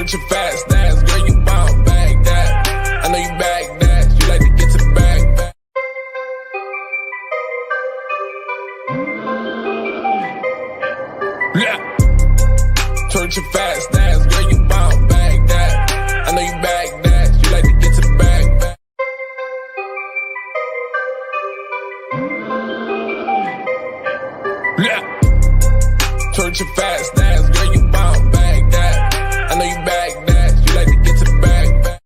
Twerk your fast ass, girl, you bound back that. I know you back that, you like to get to the back. Yeah. Twerk your fast ass, girl, you bound back that. I know you back that, you like to get to the back. Yeah. Twerk your fast ass, girl, you bound back that. I know you back that, you like to get to the back.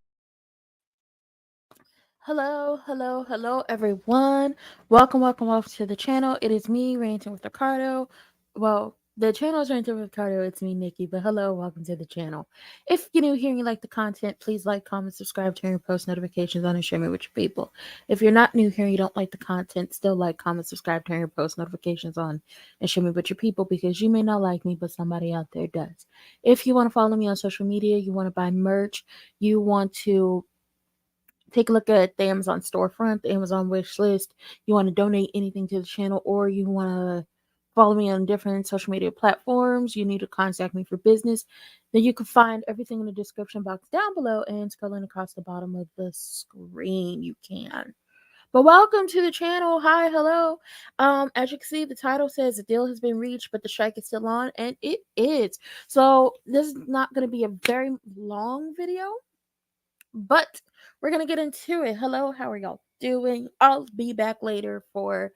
Hello, everyone. Welcome to the channel. It is me, Ranting with Ricardo. Well, the channel is Ranting with Ricardo. It's me, Nikki. But hello, welcome to the channel. If you're new here and you like the content, please like, comment, subscribe, turn your post notifications on, and share me with your people. If you're not new here and you don't like the content, still like, comment, subscribe, turn your post notifications on, and share me with your people because you may not like me, but somebody out there does. If you want to follow me on social media, you want to buy merch, you want to take a look at the Amazon storefront, the Amazon wish list, you want to donate anything to the channel, or you want to follow me on different social media platforms, you need to contact me for business, then you can find everything in the description box down below and scrolling across the bottom of the screen, you can. But welcome to the channel. Hi, hello. As you can see, the title says the deal has been reached, but the strike is still on, and it is. So this is not going to be a very long video, but we're gonna get into it. Hello, how are y'all doing? I'll be back later for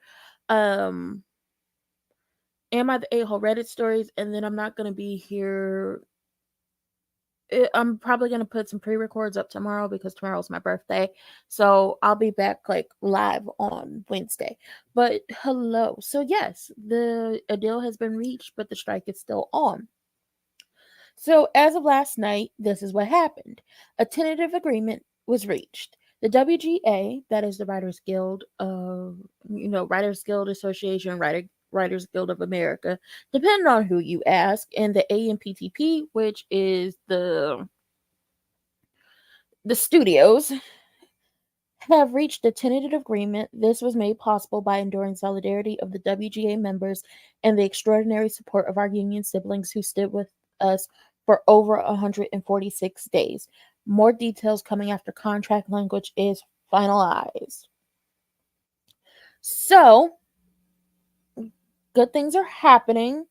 Am I the A-hole Reddit stories, and then I'm not gonna be here. I'm probably gonna put some pre-records up tomorrow because tomorrow's my birthday. So I'll be back like live on Wednesday. But hello. So yes, a deal has been reached, but the strike is still on. So, as of last night, this is what happened. A tentative agreement was reached. The WGA, that is the Writers Guild of, Writers Guild Association, Writers Guild of America, depending on who you ask, and the AMPTP, which is the studios, have reached a tentative agreement. This was made possible by enduring solidarity of the WGA members and the extraordinary support of our union siblings who stood with us for over 146 days. More details coming after contract language is finalized. So, good things are happening.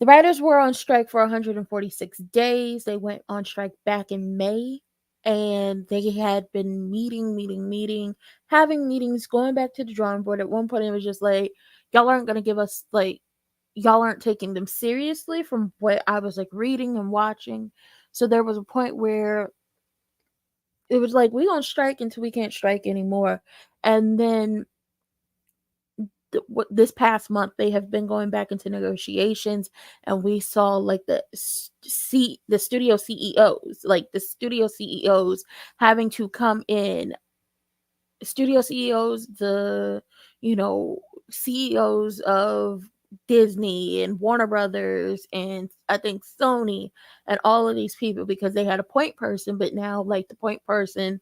The writers were on strike for 146 days. They went on strike back in May. And they had been meeting, having meetings, going back to the drawing board. At one point, it was just like, y'all aren't going to give us, like, y'all aren't taking them seriously from what I was, like, reading and watching. So there was a point where it was like, we on strike until we can't strike anymore. And then this past month they have been going back into negotiations, and we saw like the studio CEOs having to come in, studio CEOs, the CEOs of Disney and Warner Brothers and I think Sony and all of these people, because they had a point person, but now like the point person,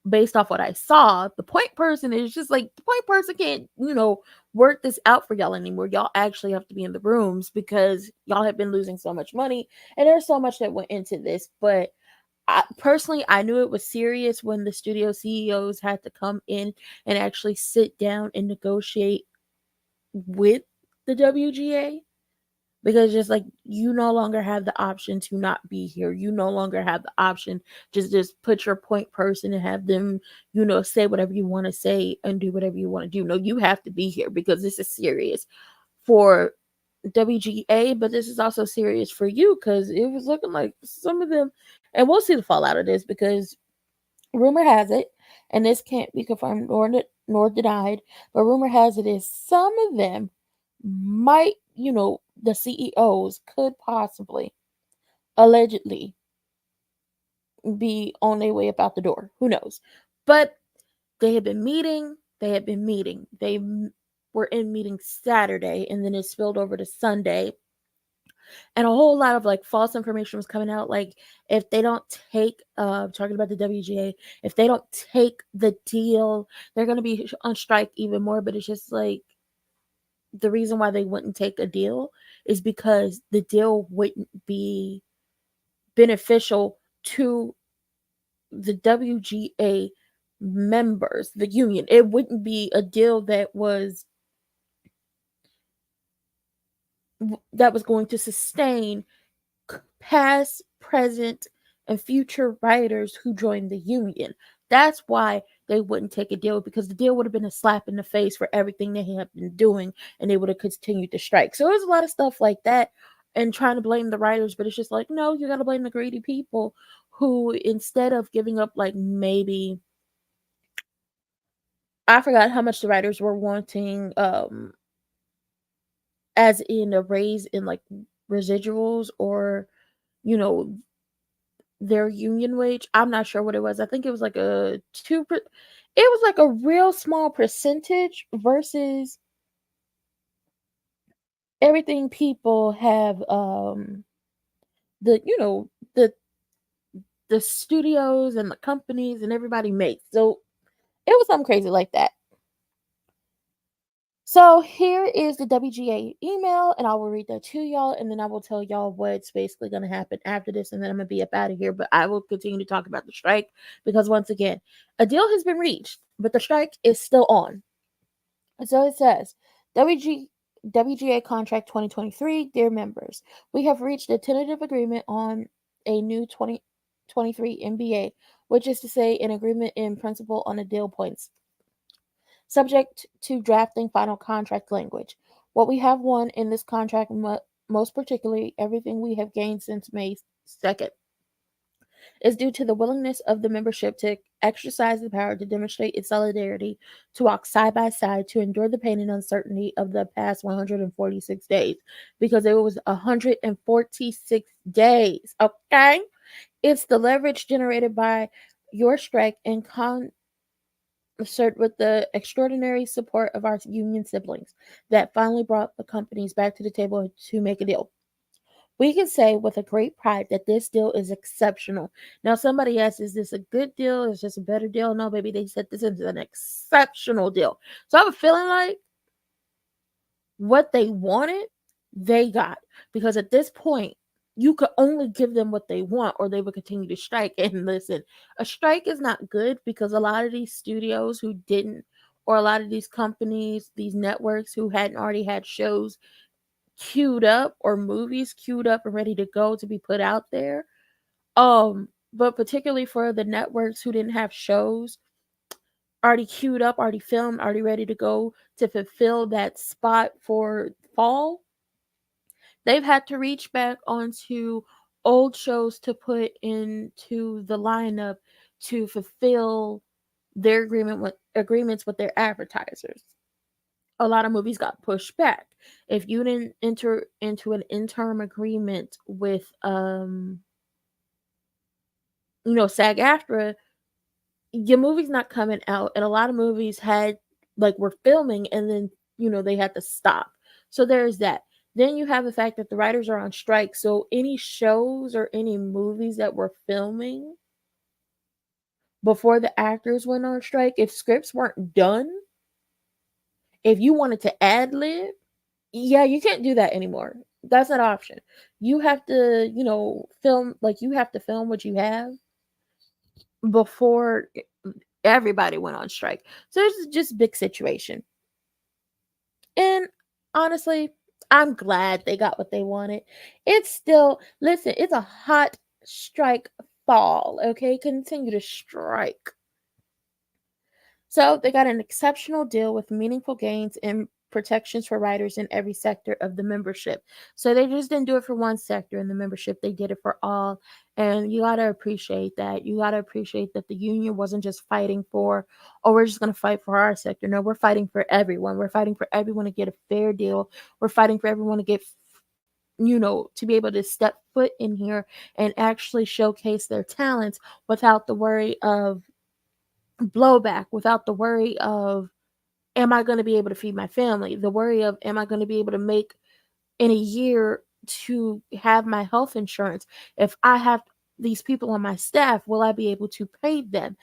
based off what I saw, the point person is just like, the point person can't, work this out for y'all anymore. Y'all actually have to be in the rooms because y'all have been losing so much money, and there's so much that went into this. But I knew it was serious when the studio CEOs had to come in and actually sit down and negotiate with the WGA. Because just like, you no longer have the option to not be here. You no longer have the option to just put your point person and have them, say whatever you want to say and do whatever you want to do. No, you have to be here because this is serious for WGA, but this is also serious for you because it was looking like some of them, and we'll see the fallout of this because rumor has it, and this can't be confirmed nor denied, but rumor has it is some of them might, the CEOs could possibly, allegedly, be on their way up out the door. Who knows? But they had been meeting. They were in meeting Saturday, and then it spilled over to Sunday. And a whole lot of like false information was coming out. Like, if they don't take, talking about the WGA, if they don't take the deal, they're going to be on strike even more. But it's just like, the reason why they wouldn't take a deal is because the deal wouldn't be beneficial to the WGA members, the union. It wouldn't be a deal that was going to sustain past, present, and future writers who joined the union. That's why they wouldn't take a deal, because the deal would have been a slap in the face for everything they have been doing, and they would have continued to strike. So there's a lot of stuff like that, and trying to blame the writers, but it's just like, no, you got to blame the greedy people who, instead of giving up, like, maybe, I forgot how much the writers were wanting, as in a raise in like residuals, or you know their union wage. I'm not sure what it was. I think it was like a it was like a real small percentage versus everything people have, the the studios and the companies and everybody makes. So it was something crazy like that. So here is the WGA email, and I will read that to y'all, and then I will tell y'all what's basically going to happen after this, and then I'm going to be up out of here. But I will continue to talk about the strike, because once again, a deal has been reached, but the strike is still on. And so it says, WGA Contract 2023, dear members, we have reached a tentative agreement on a new 2023 MBA, which is to say an agreement in principle on the deal points, subject to drafting final contract language. What we have won in this contract, most particularly everything we have gained since May 2nd, is due to the willingness of the membership to exercise the power to demonstrate its solidarity, to walk side by side, to endure the pain and uncertainty of the past 146 days, because it was 146 days, okay? It's the leverage generated by your strike and with the extraordinary support of our union siblings that finally brought the companies back to the table to make a deal. We can say with a great pride that this deal is exceptional. Now, somebody asks, is this a good deal? Is this a better deal? No, baby, they said this is an exceptional deal. So I have a feeling like what they wanted, they got. Because at this point, you could only give them what they want, or they would continue to strike. And listen, a strike is not good, because a lot of these studios who didn't, or a lot of these companies, these networks who hadn't already had shows queued up, or movies queued up and ready to go to be put out there. But particularly for the networks who didn't have shows already queued up, already filmed, already ready to go to fulfill that spot for fall, they've had to reach back onto old shows to put into the lineup to fulfill their agreements with their advertisers. A lot of movies got pushed back. If you didn't enter into an interim agreement with SAG-AFTRA, your movie's not coming out. And a lot of movies were filming, and then they had to stop. So there's that. Then you have the fact that the writers are on strike. So any shows or any movies that were filming before the actors went on strike, if scripts weren't done, if you wanted to ad lib, yeah, you can't do that anymore. That's not an option. You have to, film, like, you have to film what you have before everybody went on strike. So it's just a big situation. And honestly, I'm glad they got what they wanted. It's still, listen, it's a hot strike fall, okay? Continue to strike. So they got an exceptional deal with meaningful gains and protections for writers in every sector of the membership. So they just didn't do it for one sector in the membership, they did it for all. And you got to appreciate that. You got to appreciate that the union wasn't just fighting for, oh, we're just going to fight for our sector. No, we're fighting for everyone. We're fighting for everyone to get a fair deal. We're fighting for everyone to get, to be able to step foot in here and actually showcase their talents without the worry of blowback, without the worry of, am I going to be able to feed my family? The worry of, am I going to be able to make in a year to have my health insurance? If I have these people on my staff, will I be able to pay them?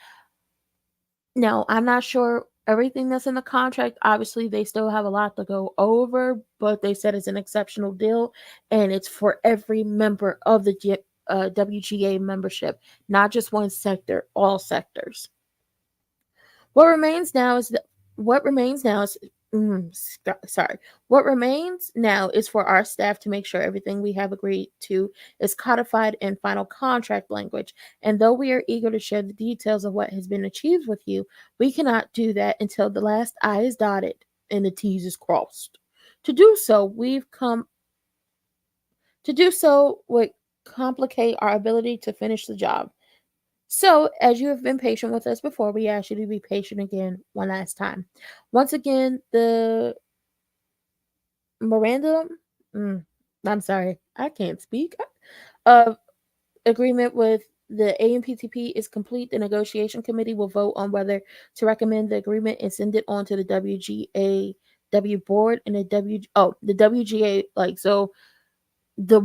Now, I'm not sure everything that's in the contract. Obviously, they still have a lot to go over, but they said it's an exceptional deal, and it's for every member of the WGA membership, not just one sector, all sectors. What remains now is what remains now is sorry. What remains now is for our staff to make sure everything we have agreed to is codified in final contract language. And though we are eager to share the details of what has been achieved with you, we cannot do that until the last I is dotted and the T's is crossed. To do so, we've come to do so would complicate our ability to finish the job. So, as you have been patient with us before, we ask you to be patient again one last time. Once again, the memorandum, I'm sorry, I can't speak, of agreement with the AMPTP is complete. The negotiation committee will vote on whether to recommend the agreement and send it on to the WGAW board and the WGA, like, so the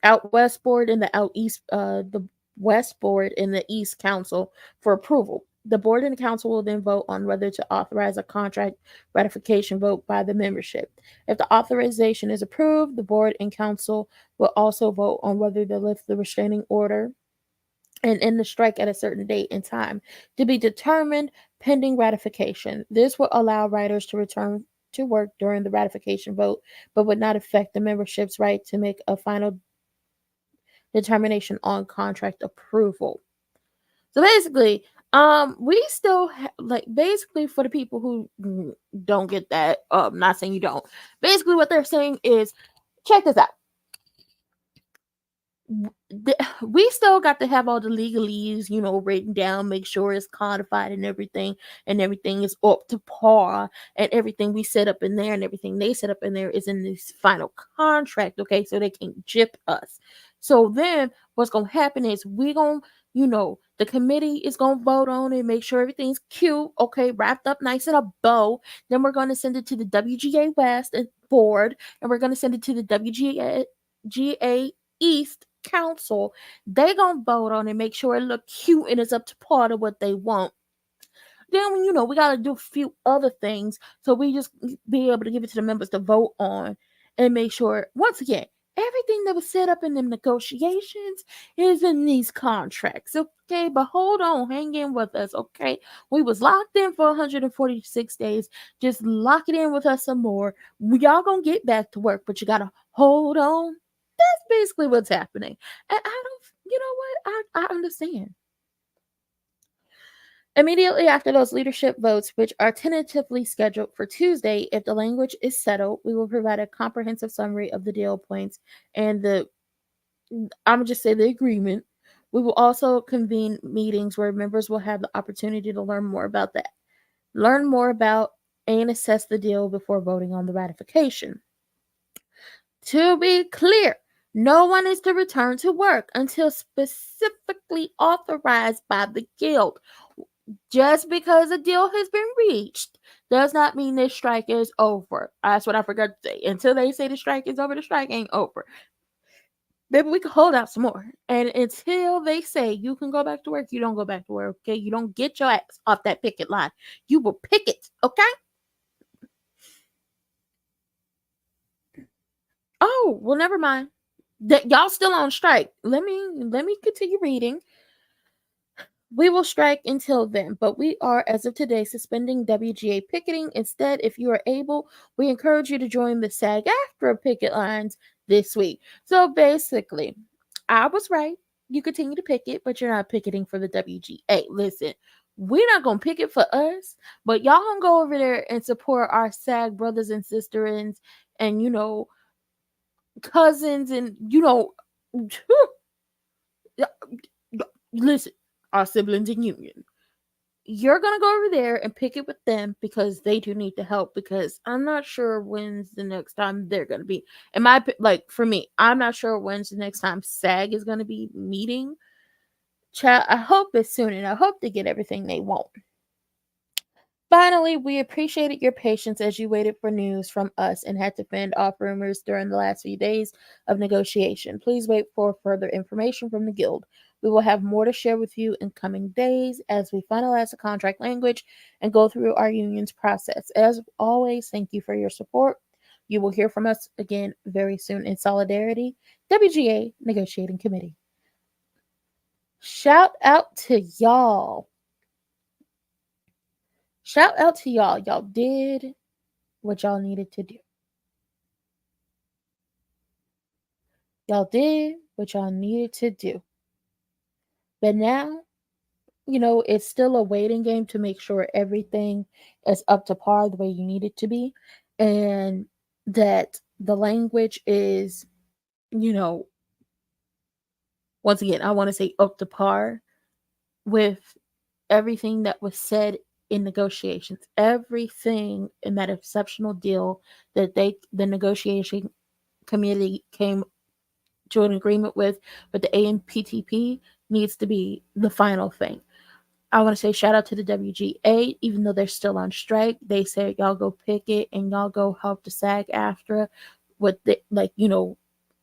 out west board and the out east, the west board and the east council for approval. The board and the council will then vote on whether to authorize a contract ratification vote by the membership. If the authorization is approved, the board and council will also vote on whether to lift the restraining order and end the strike at a certain date and time to be determined pending ratification. This will allow writers to return to work during the ratification vote, but would not affect the membership's right to make a final determination on contract approval. So basically, we still like, basically, for the people who don't get that, not saying you don't. Basically, what they're saying is, check this out. We still got to have all the legalese, written down, make sure it's codified and everything is up to par, and everything we set up in there and everything they set up in there is in this final contract, okay? So they can't jip us. So then what's going to happen is we're going to, the committee is going to vote on it, make sure everything's cute, okay, wrapped up nice in a bow. Then we're going to send it to the WGA West board, and we're going to send it to the WGA East council. They gonna vote on it, make sure it look cute and it's up to par to what they want. Then we gotta do a few other things, so we just be able to give it to the members to vote on and make sure, once again, everything that was set up in them negotiations is in these contracts, okay? But hold on, hang in with us, okay? We was locked in for 146 days. Just lock it in with us some more. Y'all gonna get back to work, but you gotta hold on. That's basically what's happening. And I don't, you know what? I understand. Immediately after those leadership votes, which are tentatively scheduled for Tuesday, if the language is settled, we will provide a comprehensive summary of the deal points and I'm going to just say the agreement. We will also convene meetings where members will have the opportunity to learn more about and assess the deal before voting on the ratification. To be clear, no one is to return to work until specifically authorized by the guild. Just because a deal has been reached does not mean this strike is over. That's what I forgot to say. Until they say the strike is over, the strike ain't over. Maybe we can hold out some more. And until they say you can go back to work, you don't go back to work, okay? You don't get your ass off that picket line. You will picket, okay? Oh, well, never mind. That y'all still on strike. Let me continue reading. We will strike until then, but we are, as of today, suspending WGA picketing. Instead, if you are able, we encourage you to join the SAG-AFTRA picket lines this week. So basically, I was right. You continue to picket, but you're not picketing for the WGA. Listen, we're not going to picket for us, but y'all going to go over there and support our SAG brothers and sisters and cousins and listen, our siblings in union. You're gonna go over there and pick it with them because they do need the help, because I'm not sure when's the next time they're gonna be. For me, I'm not sure when's the next time SAG is gonna be meeting. Child, I hope it's soon, and I hope they get everything they want. Finally, we appreciated your patience as you waited for news from us and had to fend off rumors during the last few days of negotiation. Please wait for further information from the Guild. We will have more to share with you in coming days as we finalize the contract language and go through our union's process. As always, thank you for your support. You will hear from us again very soon. In solidarity, WGA Negotiating Committee. Shout out to y'all. Shout out to y'all. Y'all did what y'all needed to do. Y'all did what y'all needed to do. But now, it's still a waiting game to make sure everything is up to par the way you need it to be. And that the language is, once again, I want to say up to par with everything that was said in negotiations, everything in that exceptional deal that the negotiation committee came to an agreement with the ANPTP needs to be the final thing. I want to say shout out to the WGA, even though they're still on strike. They said y'all go picket and y'all go help the SAG-AFTRA with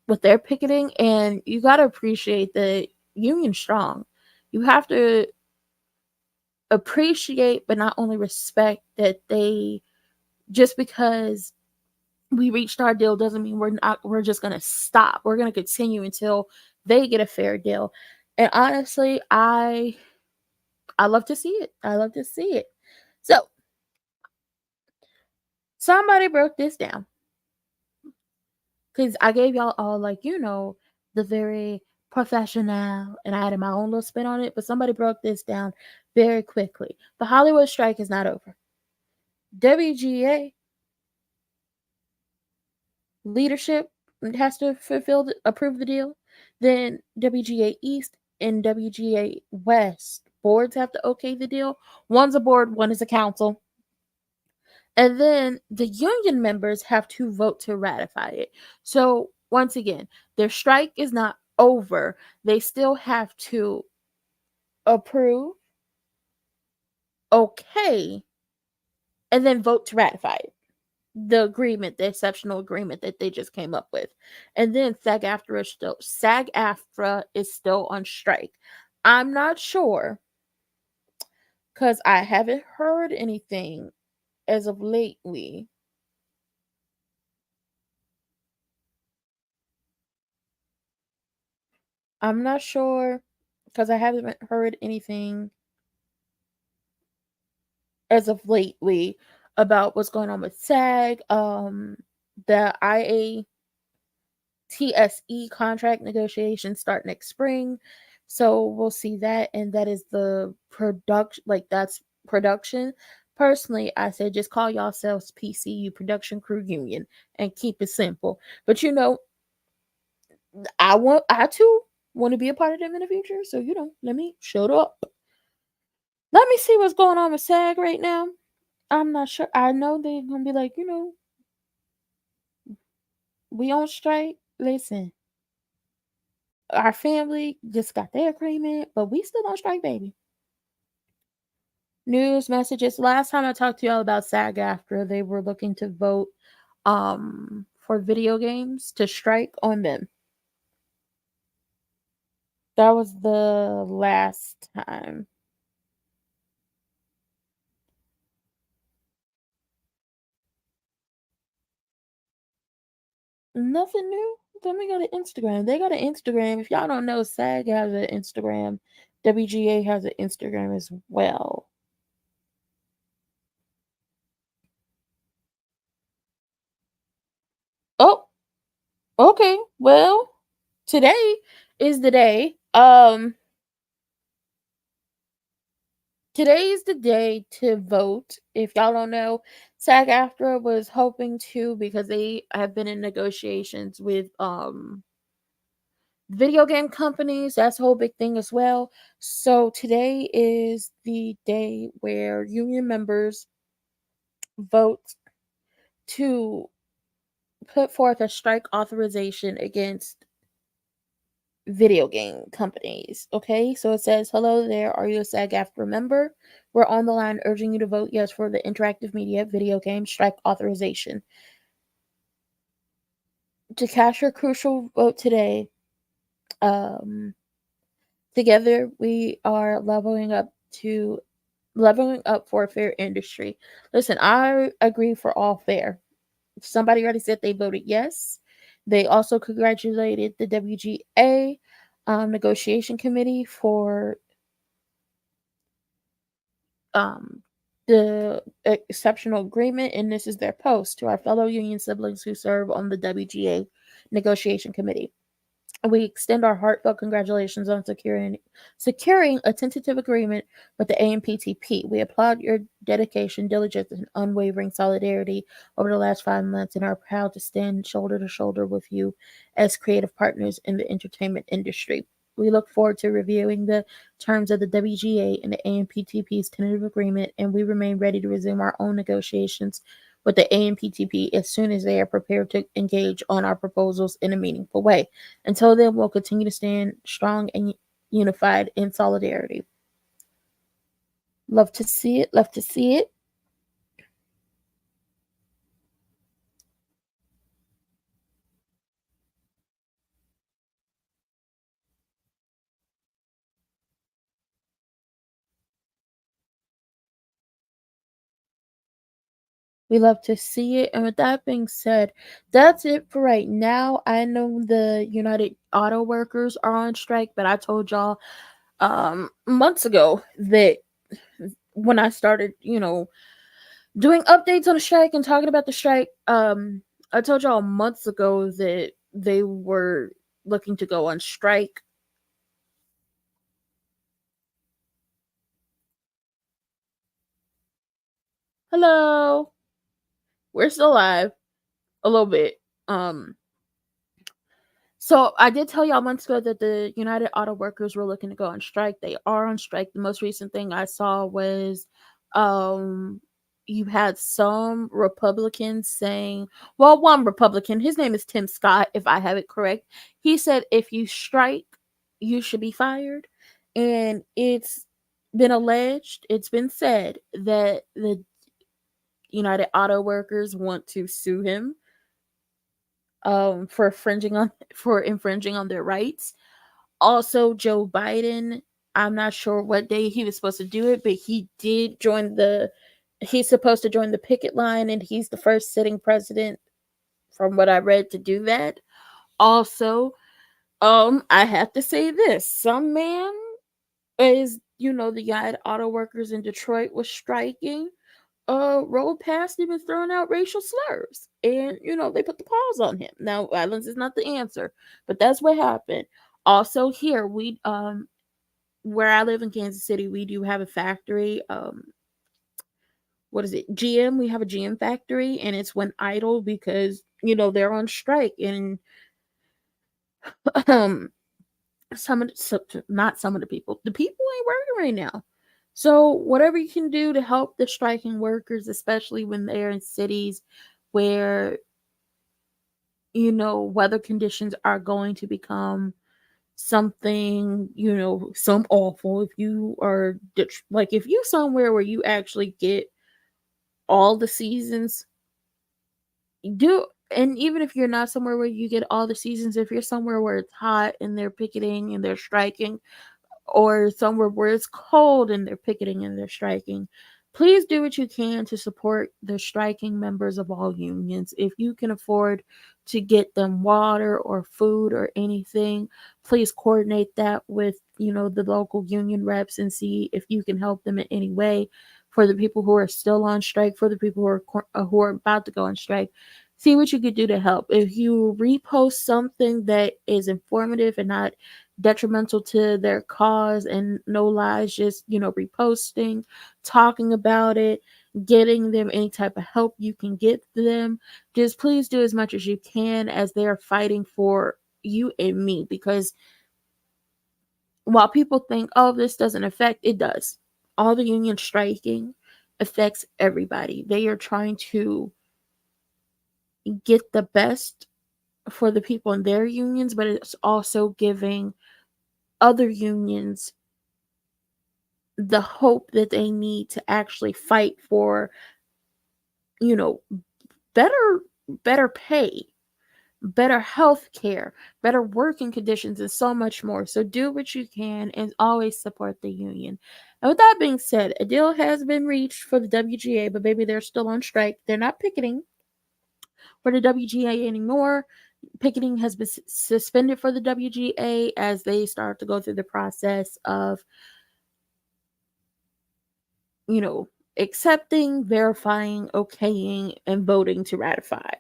with their picketing, and you got to appreciate the union strong. You have to appreciate, but not only respect that they, just because we reached our deal doesn't mean we're just going to stop. We're going to continue until they get a fair deal. And honestly, I love to see it. I love to see it. So, somebody broke this down. Because I gave y'all all, the very professional, and I added my own little spin on it, but somebody broke this down very quickly. The Hollywood strike is not over. WGA leadership has to approve the deal. Then WGA East and WGA West boards have to okay the deal. One's a board, one is a council. And then the union members have to vote to ratify it. So once again, their strike is not over. They still have to approve, okay, and then vote to ratify it. The agreement, the exceptional agreement that they just came up with. And then SAG-AFTRA is still on strike. I'm not sure, because I haven't heard anything as of lately. I'm not sure, because I haven't heard anything as of lately about what's going on with SAG. The IATSE contract negotiations start next spring, so we'll see that, and that is the production. That's production. Personally, I said just call yourselves PCU, Production Crew Union, and keep it simple. But I too want to be a part of them in the future. So let me shut up. Let me see what's going on with SAG right now. I'm not sure. I know they're gonna be like, we on strike. Listen, our family just got their agreement, but we still on strike, baby. News messages. Last time I talked to y'all about SAG-AFTRA, they were looking to vote for video games to strike on them. That was the last time. Nothing new. Then we go to Instagram. They got an Instagram. If y'all don't know, SAG has an Instagram. WGA has an Instagram as well. Oh, okay. Well, today is the day. Today is the day to vote. If y'all don't know, SAG-AFTRA was hoping to, because they have been in negotiations with video game companies. That's a whole big thing as well. So today is the day where union members vote to put forth a strike authorization against video game companies. Okay, so it says, hello there, are you a SAG-AFTRA member? We're on the line urging you to vote yes for the interactive media video game strike authorization. To cast your crucial vote today, together we are leveling up for a fair industry. Listen, I agree for all fair. somebody already said they voted yes. They also congratulated the WGA negotiation committee for um, the exceptional agreement, and this is their post to our fellow union siblings who serve on the WGA negotiation committee. We extend our heartfelt congratulations on securing a tentative agreement with the AMPTP. We applaud your dedication, diligence, and unwavering solidarity over the last 5 months and are proud to stand shoulder to shoulder with you as creative partners in the entertainment industry. We look forward to reviewing the terms of the WGA and the AMPTP's tentative agreement, and we remain ready to resume our own negotiations with the AMPTP as soon as they are prepared to engage on our proposals in a meaningful way. Until then, we'll continue to stand strong and unified in solidarity. Love to see it. Love to see it. We love to see it. And with that being said, that's it for right now. I know the United Auto Workers are on strike, but I told y'all months ago that when I started, doing updates on the strike and talking about the strike, I told y'all months ago that they were looking to go on strike. Hello. We're still alive a little bit. Um so I did tell y'all months ago that the United Auto Workers were looking to go on strike. They are on strike. The most recent thing I saw was um you had some Republicans saying, well, one Republican, his name is Tim Scott, if I have it correct. He said if you strike, you should be fired. And it's been alleged, it's been said that the United Auto Workers want to sue him for infringing on their rights. Also, Joe Biden, I'm not sure what day he was supposed to do it, but he's supposed to join the picket line, and he's the first sitting president from what I read to do that. Also, I have to say this. Some man is, the United Auto Workers in Detroit was striking, rolled past him and thrown out racial slurs. And, they put the pause on him. Now, violence is not the answer, but that's what happened. Also, here, where I live in Kansas City, we do have a factory. What is it? GM. We have a GM factory, and it's went idle because, they're on strike. And um, not some of the people ain't working right now. So whatever you can do to help the striking workers, especially when they're in cities where weather conditions are going to become something, some awful. If you are like if you somewhere where you actually get all the seasons, do and even if you're not somewhere where you get all the seasons, if you're somewhere where it's hot and they're picketing and they're striking, or somewhere where it's cold and they're picketing and they're striking, please do what you can to support the striking members of all unions. If you can afford to get them water or food or anything, please coordinate that with, the local union reps and see if you can help them in any way. For the people who are still on strike, for the people who are about to go on strike, see what you could do to help. If you repost something that is informative and not detrimental to their cause, and no lies, just reposting, talking about it, getting them any type of help you can get them, just please do as much as you can, as they are fighting for you and me. Because while people think, oh, this doesn't affect, it does. All the union striking affects everybody. They are trying to get the best for the people in their unions, but it's also giving other unions the hope that they need to actually fight for, you know, better pay, better health care, better working conditions, and so much more. So do what you can and always support the union. And with that being said, a deal has been reached for the WGA, but baby, they're still on strike. They're not picketing. for the WGA anymore. Picketing has been suspended for the WGA as they start to go through the process of, accepting, verifying, okaying, and voting to ratify.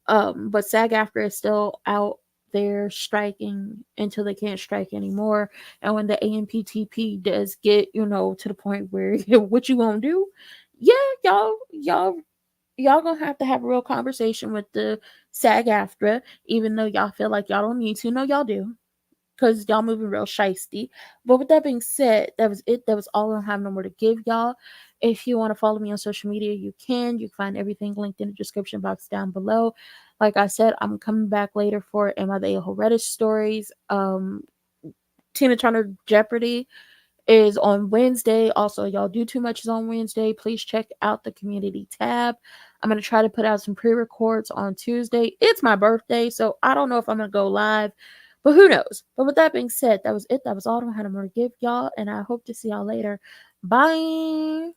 But SAG-AFTRA is still out there striking until they can't strike anymore. And when the AMPTP does get, to the point where what you gonna do? Yeah, y'all gonna have a real conversation with the SAG-AFTRA, even though y'all feel like y'all don't need to. No, y'all do, because y'all moving real shisty. But with that being said, that was it. That was all I have no more to give y'all. If you want to follow me on social media, you can. You can find everything linked in the description box down below. Like I said, I'm coming back later for Am I the A-Hole Reddish stories. Tina Turner Jeopardy is on Wednesday. Also, y'all do too much is on Wednesday. Please check out the community tab. I'm going to try to put out some pre-records on Tuesday. It's my birthday, so I don't know if I'm going to go live, but who knows? But with that being said, that was it. That was all I had to give y'all, and I hope to see y'all later. Bye.